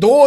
2